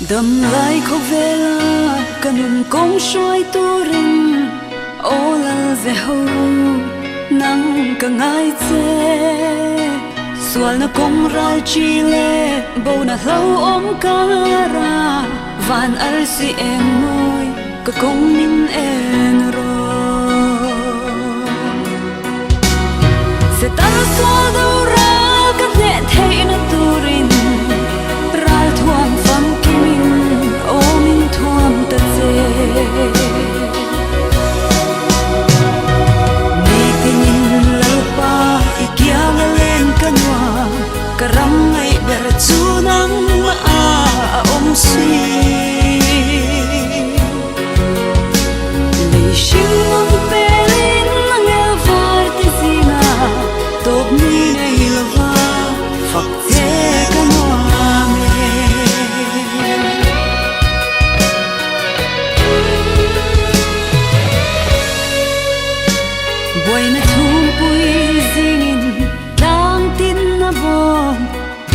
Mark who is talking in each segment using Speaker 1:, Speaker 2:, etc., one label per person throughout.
Speaker 1: đầm lại khóc về la cần công soi tu rin ô la dễ hâu nắng cả ngày chê xuân nó công ra chi lệ bầu na lâu ôm cả ra van ar si em ngồi cả công min en rồi sẽ tan xóa đâu ra các lệ thấy nó tu rin ra thuang phăng kim ô min thuang ta dê karam ngay ber chu nang ma om si lei shin mong pelin nang el var te zina top ni nei lova fak te kanwa me boy na thum pui zingin tang tin na bom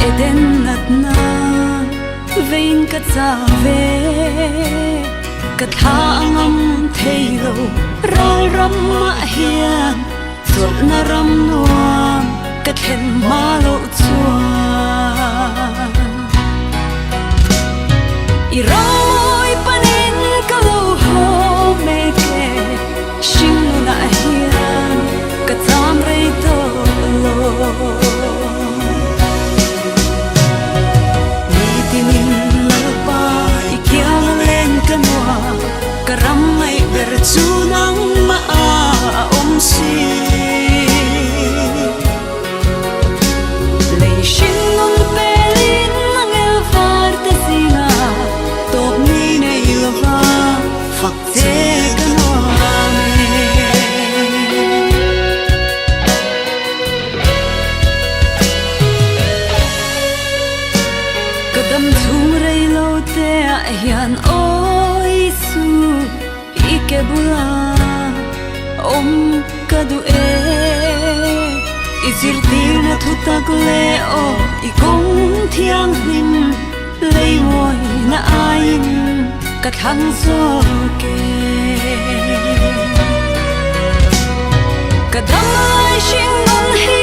Speaker 1: eden nat na vein ka cha ve ka tha ngam thei lo ral ram ma hian thot na ram nuam ka then ma lo chua I roi panin ka lo ho me ke shin na hian ka cham rei to lo karam ngay ber chu nang ma om si lei shin nong pelin nang el var te sina top ni nei lova fak te kanwa me kadam thum rei lo te hian ke bula om kadu izir tir na thutak le o I kong thiang him lei moi na ain ka thang zo ke kadai shing nong hi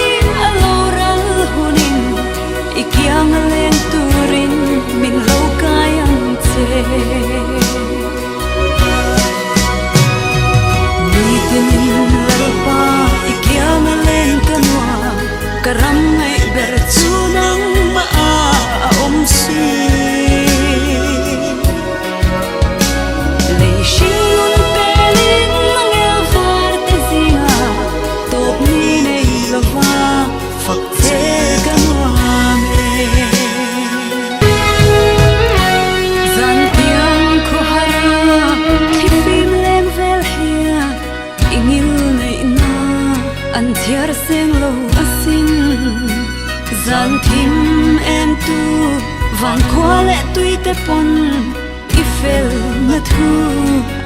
Speaker 1: alo ral hunin ikyang len turin min lo kayang che karam ngay ber chu nang ma om si lei shin pelin nang el var te zinga top ni nei lova fak te kanwa me zan tiang ko hara thi fim lem vel hia ingil nei na an thiar seng lo zan thim em tu van khwa le tui te pon I fel na thu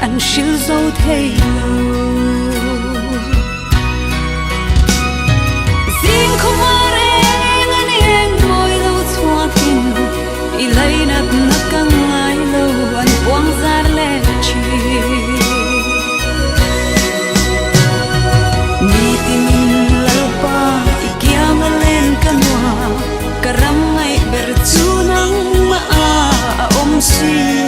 Speaker 1: an shil zo thei lo zin khomare ngani eng moi lo chwatin I lai nat na kang ngai lo an puang zar le chi karam ngay ber chu nang ma om si